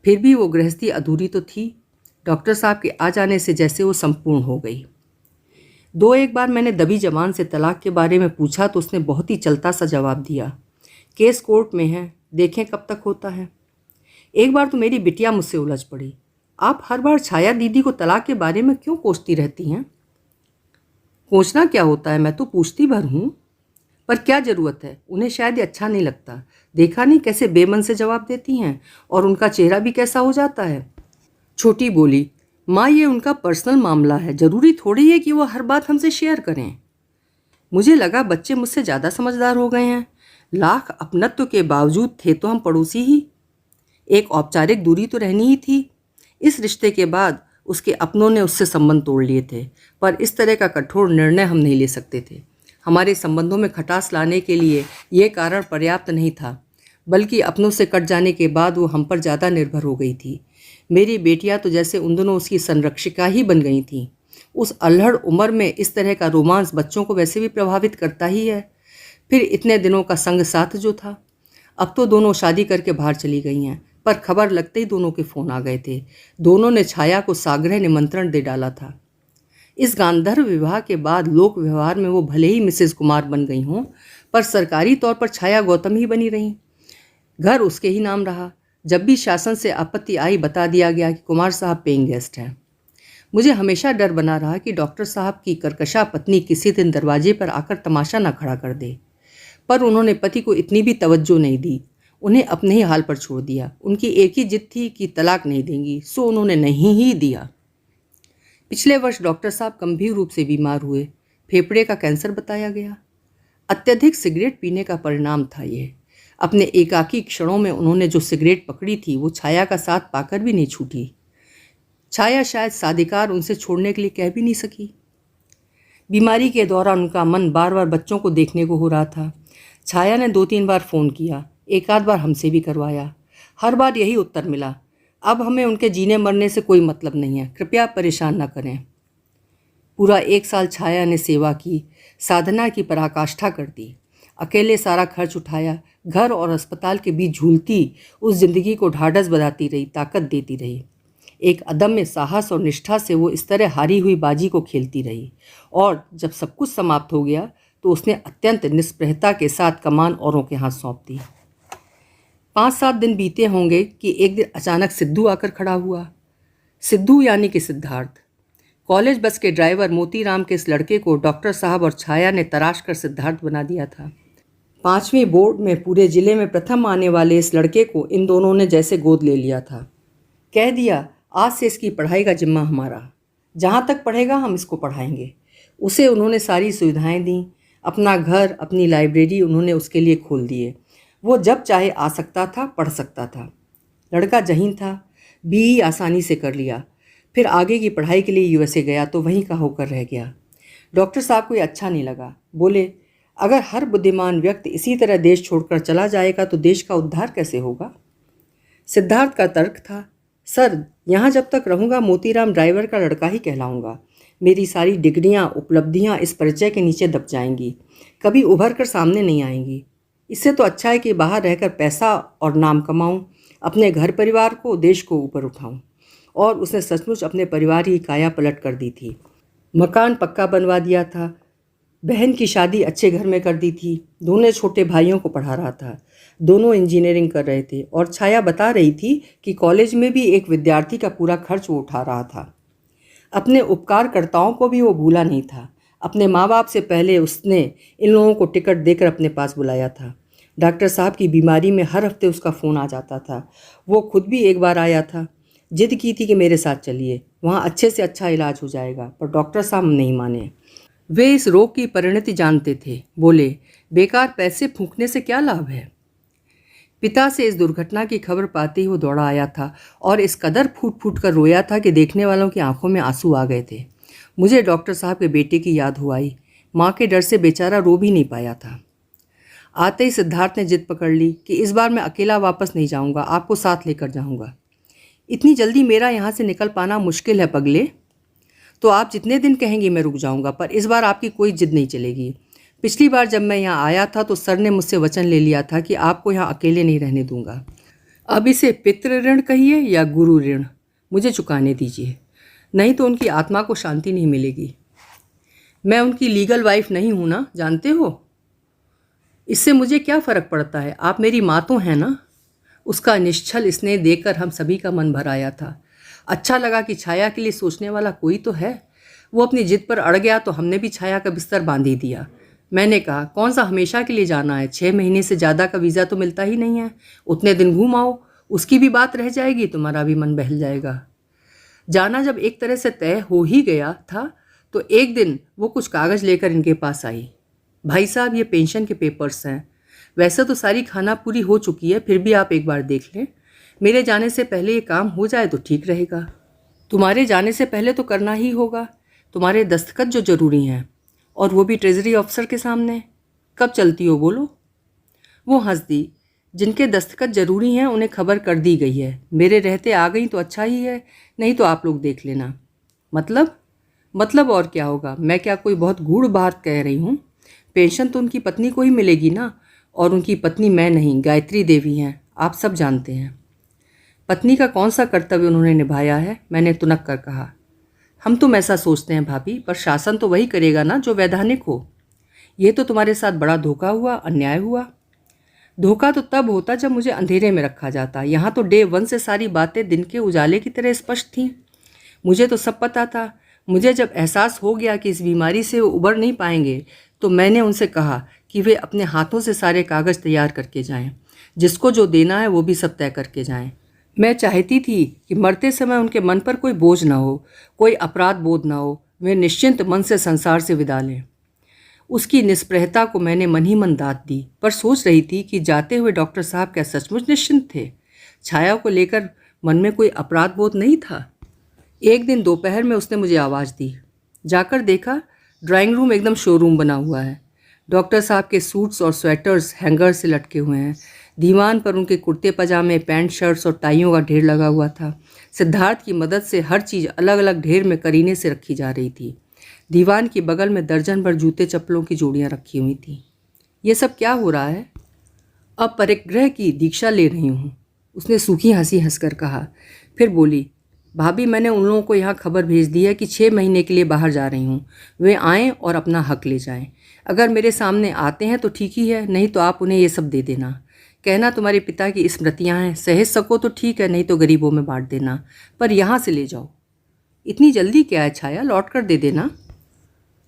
[SPEAKER 1] फिर भी वो गृहस्थी अधूरी तो थी। डॉक्टर साहब के आ जाने से जैसे वो संपूर्ण हो गई। 2-1 बार मैंने दबी जबान से तलाक के बारे में पूछा तो उसने बहुत ही चलता सा जवाब दिया, केस कोर्ट में है, देखें कब तक होता है। एक बार तो मेरी बिटिया मुझसे उलझ पड़ी, आप हर बार छाया दीदी को तलाक के बारे में क्यों कोसती रहती हैं? कोसना क्या होता है, मैं तो पूछती भर हूँ। पर क्या ज़रूरत है, उन्हें शायद ये अच्छा नहीं लगता। देखा नहीं कैसे बेमन से जवाब देती हैं, और उनका चेहरा भी कैसा हो जाता है। छोटी बोली, माँ ये उनका पर्सनल मामला है, ज़रूरी थोड़ी है कि वो हर बात हमसे शेयर करें। मुझे लगा बच्चे मुझसे ज़्यादा समझदार हो गए हैं। लाख अपनत्व के बावजूद थे तो हम पड़ोसी ही। एक औपचारिक दूरी तो रहनी ही थी। इस रिश्ते के बाद उसके अपनों ने उससे संबंध तोड़ लिए थे, पर इस तरह का कठोर निर्णय हम नहीं ले सकते थे। हमारे संबंधों में खटास लाने के लिए ये कारण पर्याप्त नहीं था, बल्कि अपनों से कट जाने के बाद वो हम पर ज़्यादा निर्भर हो गई थी। मेरी बेटियां तो जैसे उन दोनों उसकी संरक्षिका ही बन गई थीं। उस अल्हड़ उम्र में इस तरह का रोमांस बच्चों को वैसे भी प्रभावित करता ही है। फिर इतने दिनों का संग साथ जो था। अब तो दोनों शादी करके बाहर चली गई हैं, पर खबर लगते ही दोनों के फ़ोन आ गए थे। दोनों ने छाया को साग्रह निमंत्रण दे डाला था। इस गांधर्व विवाह के बाद लोक व्यवहार में वो भले ही मिसेस कुमार बन गई हों, पर सरकारी तौर पर छाया गौतम ही बनी रहीं। घर उसके ही नाम रहा। जब भी शासन से आपत्ति आई बता दिया गया कि कुमार साहब पेइंग गेस्ट हैं। मुझे हमेशा डर बना रहा कि डॉक्टर साहब की कर्कशा पत्नी किसी दिन दरवाजे पर आकर तमाशा न खड़ा कर दे, पर उन्होंने पति को इतनी भी तवज्जो नहीं दी। उन्हें अपने ही हाल पर छोड़ दिया। उनकी एक ही जिद थी कि तलाक नहीं देंगी, सो उन्होंने नहीं ही दिया। पिछले वर्ष डॉक्टर साहब गंभीर रूप से बीमार हुए। फेफड़े का कैंसर बताया गया। अत्यधिक सिगरेट पीने का परिणाम था ये। अपने एकाकी क्षणों में उन्होंने जो सिगरेट पकड़ी थी वो छाया का साथ पाकर भी नहीं छूटी। छाया शायद साधिकार उनसे छोड़ने के लिए कह भी नहीं सकी। बीमारी के दौरान उनका मन बार बार बच्चों को देखने को हो रहा था। छाया ने 2-3 बार फ़ोन किया, एक आध बार हमसे भी करवाया। हर बार यही उत्तर मिला, अब हमें उनके जीने मरने से कोई मतलब नहीं है, कृपया परेशान न करें। पूरा 1 साल छाया ने सेवा की, साधना की पराकाष्ठा कर दी। अकेले सारा खर्च उठाया, घर और अस्पताल के बीच झूलती उस जिंदगी को ढाढ़स बंधाती रही, ताकत देती रही। एक अदम्य साहस और निष्ठा से वो इस तरह हारी हुई बाजी को खेलती रही, और जब सब कुछ समाप्त हो गया तो उसने अत्यंत निस्पृहता के साथ कमान औरों के हाथ सौंप दी। 5-7 दिन बीते होंगे कि एक दिन अचानक सिद्धू आकर खड़ा हुआ। सिद्धू यानी कि सिद्धार्थ। कॉलेज बस के ड्राइवर मोतीराम के इस लड़के को डॉक्टर साहब और छाया ने तराश कर सिद्धार्थ बना दिया था। 5वीं बोर्ड में पूरे जिले में प्रथम आने वाले इस लड़के को इन दोनों ने जैसे गोद ले लिया था। कह दिया, आज से इसकी पढ़ाई का जिम्मा हमारा, जहाँ तक पढ़ेगा हम इसको पढ़ाएंगे। उसे उन्होंने सारी सुविधाएं दी, अपना घर, अपनी लाइब्रेरी उन्होंने उसके लिए खोल दिए। वो जब चाहे आ सकता था, पढ़ सकता था। लड़का जहीन था, बीई आसानी से कर लिया। फिर आगे की पढ़ाई के लिए यूएसए गया तो वहीं का होकर रह गया। डॉक्टर साहब को ये अच्छा नहीं लगा। बोले, अगर हर बुद्धिमान व्यक्ति इसी तरह देश छोड़कर चला जाएगा तो देश का उद्धार कैसे होगा। सिद्धार्थ का तर्क था, सर यहाँ जब तक रहूँगा मोतीराम ड्राइवर का लड़का ही कहलाऊँगा। मेरी सारी डिग्रियाँ, उपलब्धियाँ इस परिचय के नीचे दब जाएंगी, कभी उभर कर सामने नहीं आएंगी। इससे तो अच्छा है कि बाहर रहकर पैसा और नाम कमाऊँ, अपने घर परिवार को, देश को ऊपर उठाऊँ। और उसने सचमुच अपने परिवार की काया पलट कर दी थी। मकान पक्का बनवा दिया था, बहन की शादी अच्छे घर में कर दी थी, दोनों छोटे भाइयों को पढ़ा रहा था, दोनों इंजीनियरिंग कर रहे थे। और छाया बता रही थी कि कॉलेज में भी एक विद्यार्थी का पूरा खर्च वो उठा रहा था। अपने उपकारकर्ताओं को भी वो भूला नहीं था। अपने माँ बाप से पहले उसने इन लोगों को टिकट देकर अपने पास बुलाया था। डॉक्टर साहब की बीमारी में हर हफ्ते उसका फ़ोन आ जाता था। वो खुद भी एक बार आया था, जिद की थी कि मेरे साथ चलिए, वहाँ अच्छे से अच्छा इलाज हो जाएगा, पर डॉक्टर साहब नहीं माने। वे इस रोग की परिणति जानते थे। बोले, बेकार पैसे फूंकने से क्या लाभ है। पिता से इस दुर्घटना की खबर पाते ही वो दौड़ा आया था और इस कदर फूट फूट कर रोया था कि देखने वालों की आंखों में आंसू आ गए थे। मुझे डॉक्टर साहब के बेटे की याद हुआ आई। माँ के डर से बेचारा रो भी नहीं पाया था। आते ही सिद्धार्थ ने जिद पकड़ ली कि इस बार मैं अकेला वापस नहीं जाऊँगा, आपको साथ लेकर जाऊँगा। इतनी जल्दी मेरा यहाँ से निकल पाना मुश्किल है पगले, तो आप जितने दिन कहेंगे मैं रुक जाऊँगा, पर इस बार आपकी कोई जिद नहीं चलेगी। पिछली बार जब मैं यहाँ आया था तो सर ने मुझसे वचन ले लिया था कि आपको यहाँ अकेले नहीं रहने दूंगा। अब इसे पितृ ऋण कहिए या गुरु ऋण, मुझे चुकाने दीजिए, नहीं तो उनकी आत्मा को शांति नहीं मिलेगी। मैं उनकी लीगल वाइफ नहीं हूँ ना, जानते हो। इससे मुझे क्या फ़र्क पड़ता है, आप मेरी माँ तो हैं ना। उसका निश्चल स्नेह देखकर हम सभी का मन भर आया था। अच्छा लगा कि छाया के लिए सोचने वाला कोई तो है। वो अपनी जिद पर अड़ गया तो हमने भी छाया का बिस्तर बांध ही दिया। मैंने कहा, कौन सा हमेशा के लिए जाना है, 6 महीने से ज़्यादा का वीज़ा तो मिलता ही नहीं है, उतने दिन घूम आओ, उसकी भी बात रह जाएगी, तुम्हारा भी मन बहल जाएगा। जाना जब एक तरह से तय हो ही गया था तो एक दिन वो कुछ कागज़ लेकर इनके पास आई। भाई साहब, ये पेंशन के पेपर्स हैं। वैसे तो सारी खाना पूरी हो चुकी है, फिर भी आप एक बार देख लें। मेरे जाने से पहले ये काम हो जाए तो ठीक रहेगा। तुम्हारे जाने से पहले तो करना ही होगा, तुम्हारे दस्तखत जो ज़रूरी हैं, और वो भी ट्रेजरी ऑफिसर के सामने। कब चलती हो बोलो। वो हंस दी। जिनके दस्तखत ज़रूरी हैं उन्हें खबर कर दी गई है, मेरे रहते आ गई तो अच्छा ही है, नहीं तो आप लोग देख लेना। मतलब और क्या होगा, मैं क्या कोई बहुत गूढ़ बात कह रही हूँ। पेंशन तो उनकी पत्नी को ही मिलेगी ना, और उनकी पत्नी मैं नहीं, गायत्री देवी हैं, आप सब जानते हैं। पत्नी का कौन सा कर्तव्य उन्होंने निभाया है, मैंने तुनक कर कहा। हम तुम ऐसा सोचते हैं भाभी, पर शासन तो वही करेगा ना जो वैधानिक हो। ये तो तुम्हारे साथ बड़ा धोखा हुआ, अन्याय हुआ। धोखा तो तब होता जब मुझे अंधेरे में रखा जाता। यहाँ तो डे 1 से सारी बातें दिन के उजाले की तरह स्पष्ट थीं। मुझे तो सब पता था। मुझे जब एहसास हो गया कि इस बीमारी से वो उबर नहीं पाएंगे तो मैंने उनसे कहा कि वे अपने हाथों से सारे कागज़ तैयार करके जाएं, जिसको जो देना है वो भी सब तय करके जाएं। मैं चाहती थी कि मरते समय उनके मन पर कोई बोझ ना हो, कोई अपराध बोध ना हो, वे निश्चिंत मन से संसार से विदा लें। उसकी निस्पृहता को मैंने मन ही मन दाद दी, पर सोच रही थी कि जाते हुए डॉक्टर साहब क्या सचमुच निश्चिंत थे? छाया को लेकर मन में कोई अपराध बोध नहीं था। एक दिन दोपहर में उसने मुझे आवाज़ दी। जाकर देखा, ड्राइंग रूम एकदम शोरूम बना हुआ है। डॉक्टर साहब के सूट्स और स्वेटर्स हैंगर से लटके हुए हैं। दीवान पर उनके कुर्ते पजामे, पैंट शर्ट्स और टाइयों का ढेर लगा हुआ था। सिद्धार्थ की मदद से हर चीज़ अलग अलग ढेर में करीने से रखी जा रही थी। दीवान के बगल में दर्जन भर जूते चप्पलों की जोड़ियाँ रखी हुई थीं। ये सब क्या हो रहा है? अब परिग्रह की दीक्षा ले रही हूँ, उसने सूखी हंसी हंसकर कहा। फिर बोली, भाभी, मैंने उन लोगों को यहाँ खबर भेज दी है कि 6 महीने के लिए बाहर जा रही हूँ। वे आएँ और अपना हक ले जाएं। अगर मेरे सामने आते हैं तो ठीक ही है, नहीं तो आप उन्हें ये सब दे देना। कहना तुम्हारे पिता की स्मृतियाँ हैं, सहेज सको तो ठीक है, नहीं तो गरीबों में बांट देना, पर यहाँ से ले जाओ। इतनी जल्दी क्या है छाया, लौट कर दे देना।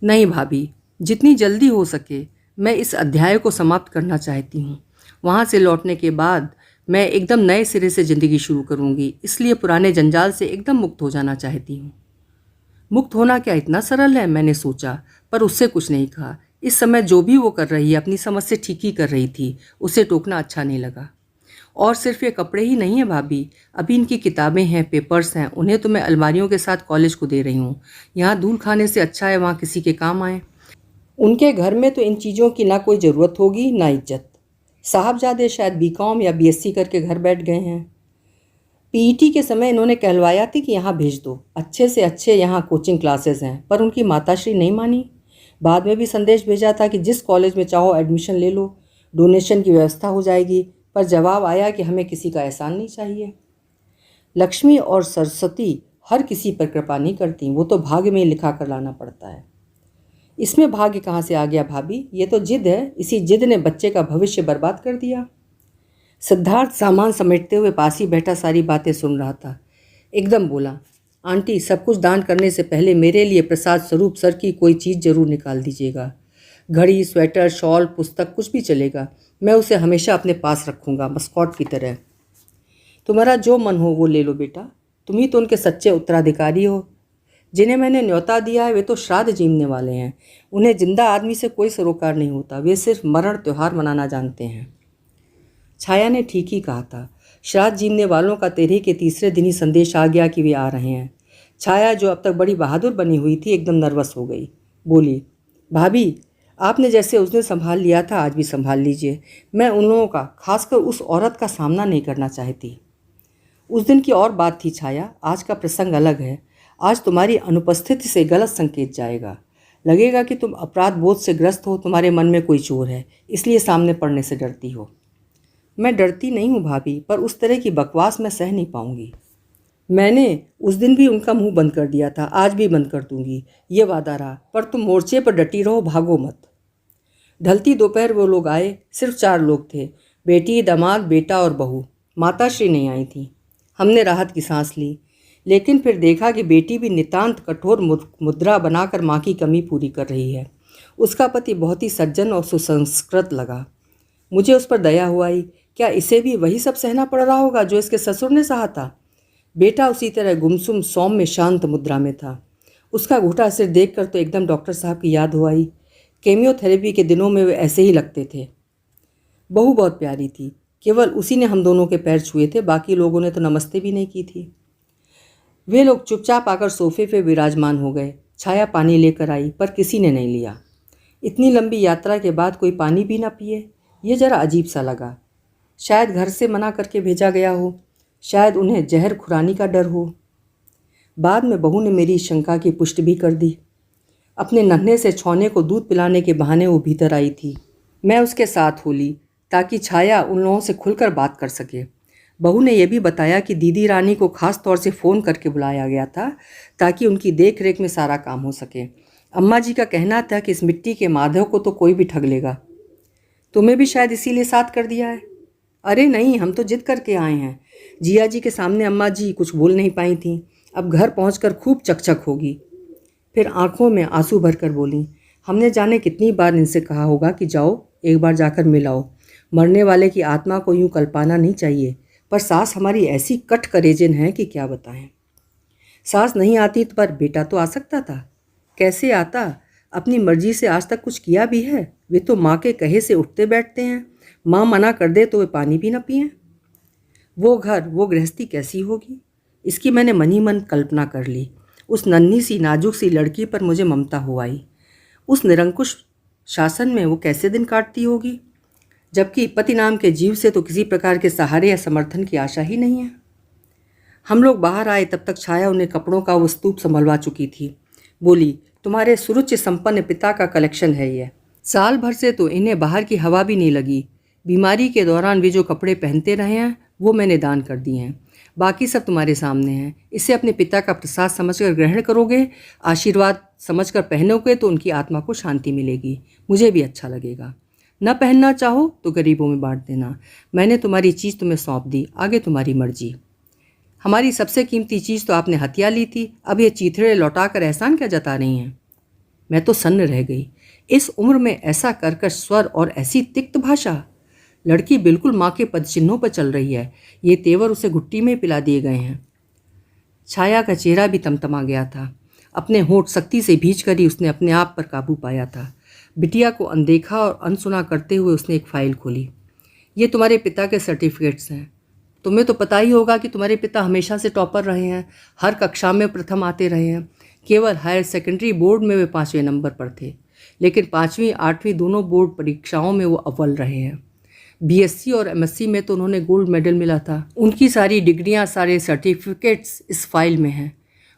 [SPEAKER 1] नहीं भाभी, जितनी जल्दी हो सके। मैं इस अध्याय को समाप्त करना चाहती हूँ। वहाँ से लौटने के बाद मैं एकदम नए सिरे से ज़िंदगी शुरू करूँगी, इसलिए पुराने जंजाल से एकदम मुक्त हो जाना चाहती हूँ। मुक्त होना क्या इतना सरल है, मैंने सोचा, पर उससे कुछ नहीं कहा। इस समय जो भी वो कर रही है अपनी समझ से ठीक ही कर रही थी, उसे टोकना अच्छा नहीं लगा। और सिर्फ ये कपड़े ही नहीं है भाभी, अभी इनकी किताबें हैं, पेपर्स हैं, उन्हें तो मैं अलमारियों के साथ कॉलेज को दे रही हूँ। यहाँ धूल खाने से अच्छा है वहाँ किसी के काम आए। उनके घर में तो इन चीज़ों की ना कोई ज़रूरत होगी ना इज्जत। साहबजादे शायद बीकॉम या बीएससी करके घर बैठ गए हैं। पीईटी के समय इन्होंने कहलवाया थी कि यहाँ भेज दो, अच्छे से अच्छे यहाँ कोचिंग क्लासेस हैं, पर उनकी माताश्री नहीं मानी। बाद में भी संदेश भेजा था कि जिस कॉलेज में चाहो एडमिशन ले लो, डोनेशन की व्यवस्था हो जाएगी, पर जवाब आया कि हमें किसी का एहसान नहीं चाहिए। लक्ष्मी और सरस्वती हर किसी पर कृपा नहीं करती, वो तो भाग्य में लिखा कर लाना पड़ता है। इसमें भाग्य कहाँ से आ गया भाभी, ये तो जिद है, इसी जिद ने बच्चे का भविष्य बर्बाद कर दिया। सिद्धार्थ सामान समेटते हुए पास ही बैठा सारी बातें सुन रहा था। एकदम बोला, आंटी, सब कुछ दान करने से पहले मेरे लिए प्रसाद स्वरूप सर की कोई चीज़ जरूर निकाल दीजिएगा। घड़ी, स्वेटर, शॉल, पुस्तक, कुछ भी चलेगा। मैं उसे हमेशा अपने पास रखूँगा, मस्कॉट की तरह। तुम्हारा जो मन हो वो ले लो बेटा, तुम ही तो उनके सच्चे उत्तराधिकारी हो। जिन्हें मैंने न्योता दिया है वे तो श्राद्ध जीमने वाले हैं। उन्हें जिंदा आदमी से कोई सरोकार नहीं होता, वे सिर्फ मरण त्यौहार मनाना जानते हैं। छाया ने ठीक ही कहा था। श्राद्ध जीमने वालों का तेरह के तीसरे दिन ही संदेश आ गया कि वे आ रहे हैं। छाया, जो अब तक बड़ी बहादुर बनी हुई थी, एकदम नर्वस हो गई। बोली, भाभी, आपने जैसे उस दिन संभाल लिया था आज भी संभाल लीजिए। मैं उन लोगों का, खासकर उस औरत का सामना नहीं करना चाहती। उस दिन की और बात थी छाया, आज का प्रसंग अलग है। आज तुम्हारी अनुपस्थिति से गलत संकेत जाएगा। लगेगा कि तुम अपराध बोध से ग्रस्त हो, तुम्हारे मन में कोई चोर है, इसलिए सामने पड़ने से डरती हो। मैं डरती नहीं हूँ भाभी, पर उस तरह की बकवास मैं सह नहीं पाऊंगी। मैंने उस दिन भी उनका मुंह बंद कर दिया था, आज भी बंद कर दूंगी, ये वादा रहा। पर तुम मोर्चे पर डटी रहो, भागो मत। ढलती दोपहर वो लोग आए। सिर्फ 4 लोग थे, बेटी, दामाद, बेटा और बहू। माताश्री नहीं आई थी। हमने राहत की सांस ली, लेकिन फिर देखा कि बेटी भी नितांत कठोर मुद्रा बनाकर माँ की कमी पूरी कर रही है। उसका पति बहुत ही सज्जन और सुसंस्कृत लगा। मुझे उस पर दया हुआ ही। क्या इसे भी वही सब सहना पड़ रहा होगा जो इसके ससुर ने सहा था? बेटा उसी तरह गुमसुम सौम्य शांत मुद्रा में था। उसका घुटा सिर देखकर तो एकदम डॉक्टर साहब की याद हुआ ही। केमियोथेरेपी के दिनों में वे ऐसे ही लगते थे। बहू बहुत प्यारी थी, केवल उसी ने हम दोनों के पैर छुए थे, बाकी लोगों ने तो नमस्ते भी नहीं की थी। वे लोग चुपचाप आकर सोफे पे विराजमान हो गए। छाया पानी लेकर आई, पर किसी ने नहीं लिया। इतनी लंबी यात्रा के बाद कोई पानी भी ना पिए, ये जरा अजीब सा लगा। शायद घर से मना करके भेजा गया हो, शायद उन्हें जहर खुरानी का डर हो। बाद में बहू ने मेरी शंका की पुष्टि भी कर दी। अपने नन्हे से छौने को दूध पिलाने के बहाने वो भीतर आई थी। मैं उसके साथ हो ली ताकि छाया उन लोगों से खुलकर बात कर सके। बहू ने यह भी बताया कि दीदी रानी को खास तौर से फ़ोन करके बुलाया गया था ताकि उनकी देख रेख में सारा काम हो सके। अम्मा जी का कहना था कि इस मिट्टी के माधव को तो कोई भी ठग लेगा। तुम्हें भी शायद इसीलिए साथ कर दिया है। अरे नहीं, हम तो जिद करके आए हैं। जिया जी के सामने अम्मा जी कुछ बोल नहीं पाई थीं, अब घर पहुंचकर खूब चकचक होगी। फिर आंखों में आंसू भरकर बोली, हमने जाने कितनी बार इनसे कहा होगा कि जाओ एक बार जाकर मिलाओ। मरने वाले की आत्मा को यूं कल्पाना नहीं चाहिए, पर सास हमारी ऐसी कट करेजन है कि क्या बताएं। सास नहीं आती पर बेटा तो आ सकता था। कैसे आता? अपनी मर्जी से आज तक कुछ किया भी है? वे तो माँ के कहे से उठते बैठते हैं। माँ मना कर दे तो वे पानी भी ना पिए। वो घर, वो गृहस्थी कैसी होगी, इसकी मैंने मन ही मन कल्पना कर ली। उस नन्ही सी नाजुक सी लड़की पर मुझे ममता हो आई। उस निरंकुश शासन में वो कैसे दिन काटती होगी, जबकि पति नाम के जीव से तो किसी प्रकार के सहारे या समर्थन की आशा ही नहीं है। हम लोग बाहर आए तब तक छाया उन्हें कपड़ों का वो स्तूप संभलवा चुकी थी। बोली, तुम्हारे सुरुचि संपन्न पिता का कलेक्शन है यह। साल भर से तो इन्हें बाहर की हवा भी नहीं लगी। बीमारी के दौरान वे जो कपड़े पहनते रहे हैं वो मैंने दान कर दिए हैं। बाकी सब तुम्हारे सामने हैं। इसे अपने पिता का प्रसाद समझकर ग्रहण करोगे, आशीर्वाद समझकर पहनोगे तो उनकी आत्मा को शांति मिलेगी, मुझे भी अच्छा लगेगा। न पहनना चाहो तो गरीबों में बांट देना। मैंने तुम्हारी चीज़ तुम्हें सौंप दी, आगे तुम्हारी मर्जी। हमारी सबसे कीमती चीज़ तो आपने हथिया ली थी, अब ये चीथड़े लौटा कर एहसान क्या जता रही हैं? मैं तो सन्न रह गई। इस उम्र में ऐसा कर्कश स्वर और ऐसी तिक्त भाषा। लड़की बिल्कुल माँ के पदचिन्हों पर चल रही है। ये तेवर उसे घुट्टी में पिला दिए गए हैं। छाया का चेहरा भी तमतमा गया था। अपने होंठ सख्ती से भींच कर ही उसने अपने आप पर काबू पाया था। बिटिया को अनदेखा और अनसुना करते हुए उसने एक फाइल खोली। ये तुम्हारे पिता के सर्टिफिकेट्स हैं। तुम्हें तो पता ही होगा कि तुम्हारे पिता हमेशा से टॉपर रहे हैं, हर कक्षा में प्रथम आते रहे हैं। केवल हायर सेकेंडरी बोर्ड में वे 5वें नंबर पर थे, लेकिन 5वीं 8वीं दोनों बोर्ड परीक्षाओं में वो अव्वल रहे हैं। बीएससी और एमएससी में तो उन्होंने गोल्ड मेडल मिला था। उनकी सारी डिग्रियां, सारे सर्टिफिकेट्स इस फाइल में हैं।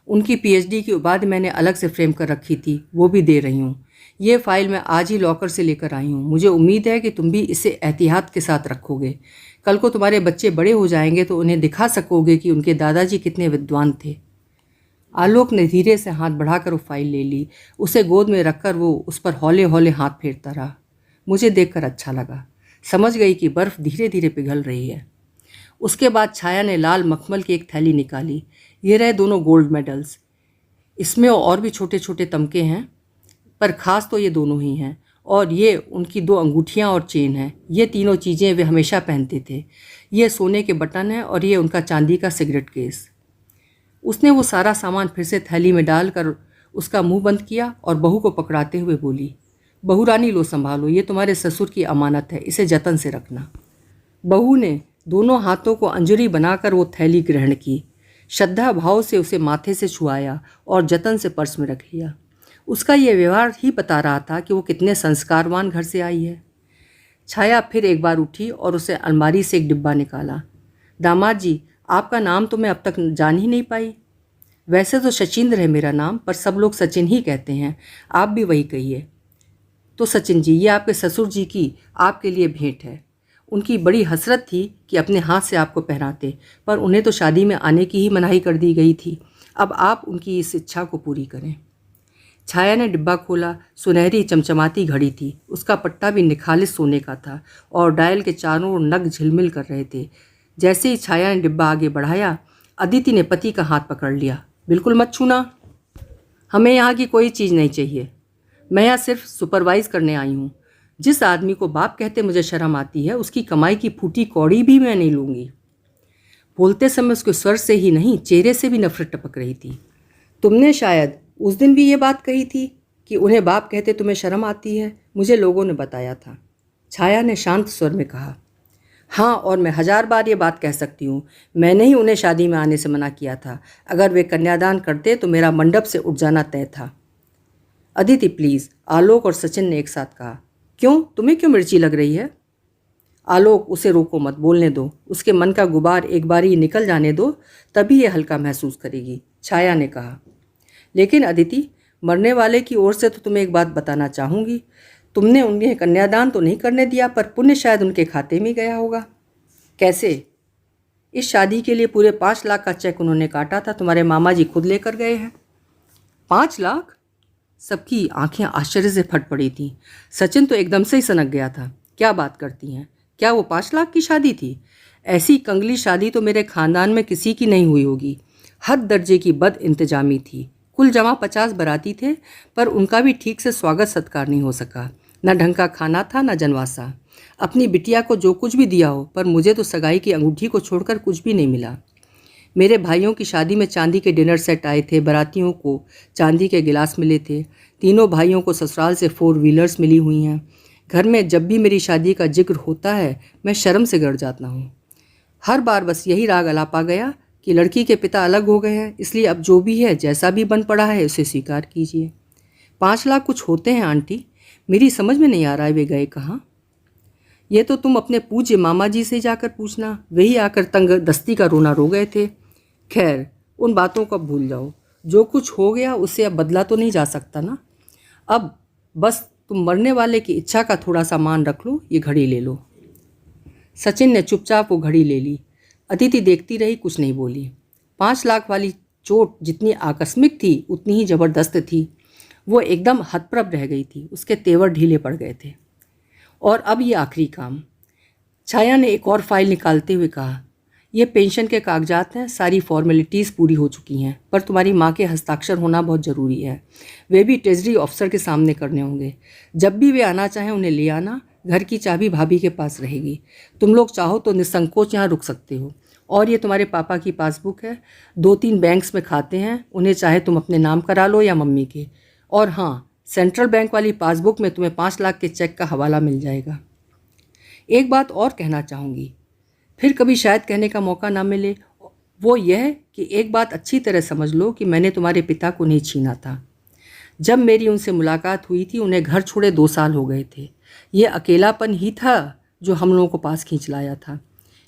[SPEAKER 1] उनकी पीएचडी की उपाधि मैंने अलग से फ्रेम कर रखी थी, वो भी दे रही हूँ। ये फाइल मैं आज ही लॉकर से लेकर आई हूँ। मुझे उम्मीद है कि तुम भी इसे एहतियात के साथ रखोगे। कल को तुम्हारे बच्चे बड़े हो जाएंगे तो उन्हें दिखा सकोगे कि उनके दादाजी कितने विद्वान थे। आलोक ने धीरे से हाथ बढ़ाकर वो फाइल ले ली। उसे गोद में रखकर वो उस पर हौले हौले हाथ फेरता रहा। मुझे देखकर अच्छा लगा। समझ गई कि बर्फ़ धीरे धीरे पिघल रही है। उसके बाद छाया ने लाल मखमल की एक थैली निकाली। ये रहे दोनों गोल्ड मेडल्स। इसमें और भी छोटे छोटे तमके हैं, पर ख़ास तो ये दोनों ही हैं। और ये उनकी 2 अंगूठियाँ और चेन है। ये तीनों चीज़ें वे हमेशा पहनते थे। ये सोने के बटन हैं और ये उनका चांदी का सिगरेट केस। उसने वो सारा सामान फिर से थैली में डालकर उसका मुंह बंद किया और बहू को पकड़ाते हुए बोली, बहू रानी लो संभालो, ये तुम्हारे ससुर की अमानत है, इसे जतन से रखना। बहू ने दोनों हाथों को अंजलि बनाकर वो थैली ग्रहण की, श्रद्धा भाव से उसे माथे से छुआया और जतन से पर्स में रख लिया। उसका ये व्यवहार ही बता रहा था कि वो कितने संस्कारवान घर से आई है। छाया फिर एक बार उठी और उसे अलमारी से एक डिब्बा निकाला। दामाद जी, आपका नाम तो मैं अब तक जान ही नहीं पाई। वैसे तो सचिंद्र है मेरा नाम, पर सब लोग सचिन ही कहते हैं, आप भी वही कहिए। तो सचिन जी, ये आपके ससुर जी की आपके लिए भेंट है। उनकी बड़ी हसरत थी कि अपने हाथ से आपको पहनाते, पर उन्हें तो शादी में आने की ही मनाही कर दी गई थी। अब आप उनकी इस इच्छा को पूरी करें। छाया ने डिब्बा खोला। सुनहरी चमचमाती घड़ी थी। उसका पट्टा भी निखालिस सोने का था और डायल के चारों ओर नग झिलमिल कर रहे थे। जैसे ही छाया ने डिब्बा आगे बढ़ाया, अदिति ने पति का हाथ पकड़ लिया। बिल्कुल मत छूना, हमें यहाँ की कोई चीज़ नहीं चाहिए। मैं यहाँ सिर्फ सुपरवाइज़ करने आई हूँ। जिस आदमी को बाप कहते मुझे शर्म आती है, उसकी कमाई की फूटी कौड़ी भी मैं नहीं लूँगी। बोलते समय उसके स्वर से ही नहीं, चेहरे से भी नफरत टपक रही थी। तुमने शायद उस दिन भी ये बात कही थी कि उन्हें बाप कहते तुम्हें शर्म आती है, मुझे लोगों ने बताया था। छाया ने शांत स्वर में कहा। हाँ, और मैं 1000 बार ये बात कह सकती हूँ, मैंने ही उन्हें शादी में आने से मना किया था। अगर वे कन्यादान करते तो मेरा मंडप से उठ जाना तय था। अदिति प्लीज़, आलोक और सचिन ने एक साथ कहा। क्यों, तुम्हें क्यों मिर्ची लग रही है? आलोक, उसे रोको मत, बोलने दो। उसके मन का गुबार एक बार ही निकल जाने दो, तभी ये हल्का महसूस करेगी, छाया ने कहा। लेकिन अदिति, मरने वाले की ओर से तो तुम्हें एक बात बताना चाहूँगी। तुमने उन्हें कन्यादान तो नहीं करने दिया, पर पुण्य शायद उनके खाते में गया होगा। कैसे? इस शादी के लिए पूरे 5 लाख का चेक उन्होंने काटा था, तुम्हारे मामा जी खुद लेकर गए हैं। 5 लाख? सबकी आंखें आश्चर्य से फट पड़ी थीं। सचिन तो एकदम से ही सनक गया था। क्या बात करती हैं? क्या वो 5 लाख की शादी थी? ऐसी कंगली शादी तो मेरे खानदान में किसी की नहीं हुई होगी। हद दर्जे की बद इंतजामी थी। कुल जमा 50 बराती थे, पर उनका भी ठीक से स्वागत सत्कार नहीं हो सका। न ढंग का खाना था, न जनवासा। अपनी बिटिया को जो कुछ भी दिया हो, पर मुझे तो सगाई की अंगूठी को छोड़कर कुछ भी नहीं मिला। मेरे भाइयों की शादी में चांदी के डिनर सेट आए थे, बारातियों को चांदी के गिलास मिले थे, तीनों भाइयों को ससुराल से 4 व्हीलर्स मिली हुई हैं। घर में जब भी मेरी शादी का जिक्र होता है मैं शर्म से गड़ जाता हूँ। हर बार बस यही राग अलापा गया कि लड़की के पिता अलग हो गए हैं, इसलिए अब जो भी है, जैसा भी बन पड़ा है, उसे स्वीकार कीजिए। 5 लाख कुछ होते हैं आंटी, मेरी समझ में नहीं आ रहा है वे गए कहाँ। ये तो तुम अपने पूज्य मामा जी से जाकर पूछना, वही आकर तंग दस्ती का रोना रो गए थे। खैर, उन बातों को अब भूल जाओ। जो कुछ हो गया उससे अब बदला तो नहीं जा सकता ना। अब बस तुम मरने वाले की इच्छा का थोड़ा सा मान रख लो। ये घड़ी ले लो। सचिन ने चुपचाप वो घड़ी ले ली। अदिति देखती रही, कुछ नहीं बोली। 5 लाख वाली चोट जितनी आकस्मिक थी उतनी ही ज़बरदस्त थी। वो एकदम हतप्रभ रह गई थी, उसके तेवर ढीले पड़ गए थे। और अब ये आखिरी काम। छाया ने एक और फाइल निकालते हुए कहा, ये पेंशन के कागजात हैं, सारी फॉर्मेलिटीज़ पूरी हो चुकी हैं, पर तुम्हारी माँ के हस्ताक्षर होना बहुत ज़रूरी है। वे भी ट्रेजरी ऑफिसर के सामने करने होंगे। जब भी वे आना चाहें उन्हें ले आना। घर की चाबी भाभी के पास रहेगी। तुम लोग चाहो तो निसंकोच यहाँ रुक सकते हो। और ये तुम्हारे पापा की पासबुक है, 2-3 बैंक्स में खाते हैं, उन्हें चाहे तुम अपने नाम करा लो या मम्मी के। और हाँ, सेंट्रल बैंक वाली पासबुक में तुम्हें 5 लाख के चेक का हवाला मिल जाएगा। एक बात और कहना चाहूँगी, फिर कभी शायद कहने का मौका ना मिले, वो यह कि एक बात अच्छी तरह समझ लो कि मैंने तुम्हारे पिता को नहीं छीना था। जब मेरी उनसे मुलाकात हुई थी उन्हें घर छोड़े 2 साल हो गए थे। ये अकेलापन ही था जो हम लोगों को पास खींच लाया था।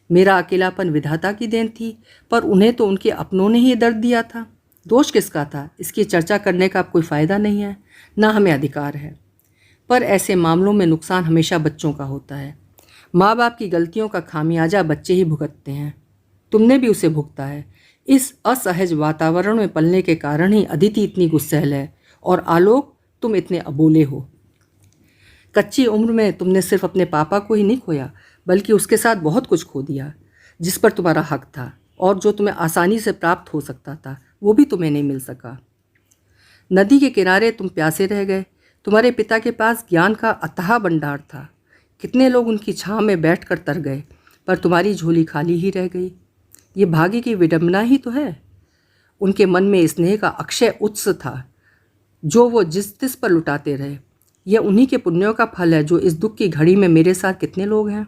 [SPEAKER 1] मेरा अकेलापन विधाता की देन थी, पर उन्हें तो उनके अपनों ने ही दर्द दिया था। दोष किसका था, इसकी चर्चा करने का अब कोई फ़ायदा नहीं है, ना हमें अधिकार है। पर ऐसे मामलों में नुकसान हमेशा बच्चों का होता है। माँ बाप की गलतियों का खामियाजा बच्चे ही भुगतते हैं। तुमने भी उसे भुगता है। इस असहज वातावरण में पलने के कारण ही अदिति इतनी गुस्सैल है, और आलोक, तुम इतने अबोले हो। कच्ची उम्र में तुमने सिर्फ अपने पापा को ही नहीं खोया, बल्कि उसके साथ बहुत कुछ खो दिया, जिस पर तुम्हारा हक था और जो तुम्हें आसानी से प्राप्त हो सकता था, वो भी तुम्हें नहीं मिल सका। नदी के किनारे तुम प्यासे रह गए। तुम्हारे पिता के पास ज्ञान का अथाह भंडार था। कितने लोग उनकी छाँव में बैठकर तर गए, पर तुम्हारी झोली खाली ही रह गई। ये भाग्य की विडंबना ही तो है। उनके मन में स्नेह का अक्षय उत्स था, जो वो जिस तिस पर लुटाते रहे। यह उन्हीं के पुण्यों का फल है जो इस दुख की घड़ी में मेरे साथ कितने लोग हैं।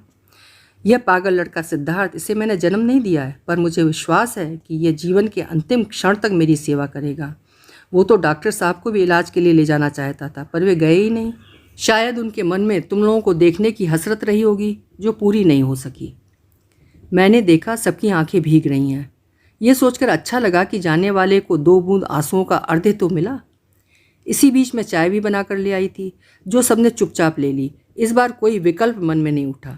[SPEAKER 1] यह पागल लड़का सिद्धार्थ, इसे मैंने जन्म नहीं दिया है, पर मुझे विश्वास है कि यह जीवन के अंतिम क्षण तक मेरी सेवा करेगा। वो तो डॉक्टर साहब को भी इलाज के लिए ले जाना चाहता था, पर वे गए ही नहीं। शायद उनके मन में तुम लोगों को देखने की हसरत रही होगी, जो पूरी नहीं हो सकी। मैंने देखा सबकी आंखें भीग रही हैं। ये सोचकर अच्छा लगा कि जाने वाले को 2 बूंद आंसुओं का अर्घ्य तो मिला। इसी बीच मैं चाय भी बना कर ले आई थी, जो सबने चुपचाप ले ली। इस बार कोई विकल्प मन में नहीं उठा।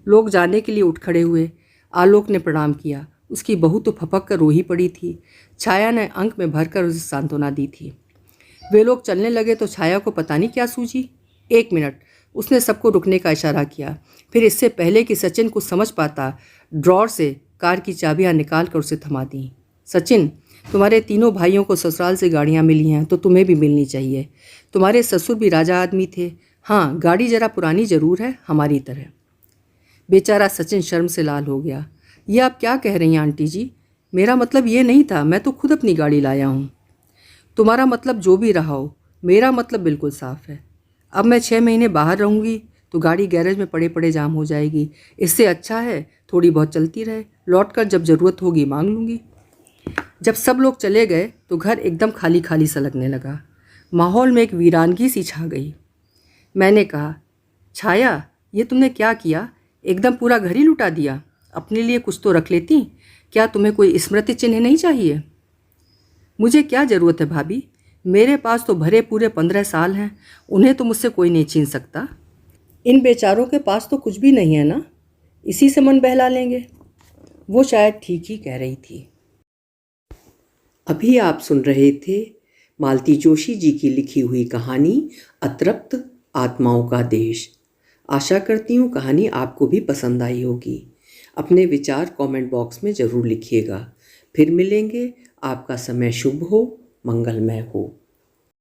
[SPEAKER 1] लोग जाने के लिए उठ खड़े हुए। आलोक ने प्रणाम किया। उसकी बहू तो फपक कर रो ही पड़ी थी। छाया ने अंक में भरकर उसे सांत्वना दी थी। वे लोग चलने लगे तो छाया को पता नहीं क्या सूझी। 1 मिनट, उसने सबको रुकने का इशारा किया। फिर इससे पहले कि सचिन कुछ समझ पाता, ड्रॉर से कार की चाबियां निकाल कर उसे थमा दी। सचिन, तुम्हारे तीनों भाइयों को ससुराल से गाड़ियाँ मिली हैं, तो तुम्हें भी मिलनी चाहिए। तुम्हारे ससुर भी राजा आदमी थे। हाँ, गाड़ी जरा पुरानी ज़रूर है, हमारी तरह। बेचारा सचिन शर्म से लाल हो गया। ये आप क्या कह रही हैं आंटी जी? मेरा मतलब ये नहीं था, मैं तो खुद अपनी गाड़ी लाया हूँ। तुम्हारा मतलब जो भी रहा हो, मेरा मतलब बिल्कुल साफ है। अब मैं 6 महीने बाहर रहूँगी तो गाड़ी गैरेज में पड़े पड़े जाम हो जाएगी। इससे अच्छा है थोड़ी बहुत चलती रहे, लौट कर जब ज़रूरत होगी मांग लूँगी। जब सब लोग चले गए तो घर एकदम खाली खाली सा लगने लगा। माहौल में एक वीरानगी सी छा गई। मैंने कहा, छाया, ये तुमने क्या किया? एकदम पूरा घर ही लुटा दिया। अपने लिए कुछ तो रख लेती। क्या तुम्हें कोई स्मृति चिन्ह नहीं चाहिए? मुझे क्या ज़रूरत है भाभी? मेरे पास तो भरे पूरे 15 साल हैं, उन्हें तो मुझसे कोई नहीं छीन सकता। इन बेचारों के पास तो कुछ भी नहीं है ना, इसी से मन बहला लेंगे। वो शायद ठीक ही कह रही थी। अभी आप सुन रहे थे मालती जोशी जी की लिखी हुई कहानी अतृप्त आत्माओं का देश। आशा करती हूँ कहानी आपको भी पसंद आई होगी। अपने विचार कमेंट बॉक्स में ज़रूर लिखिएगा। फिर मिलेंगे। आपका समय शुभ हो, मंगलमय हो।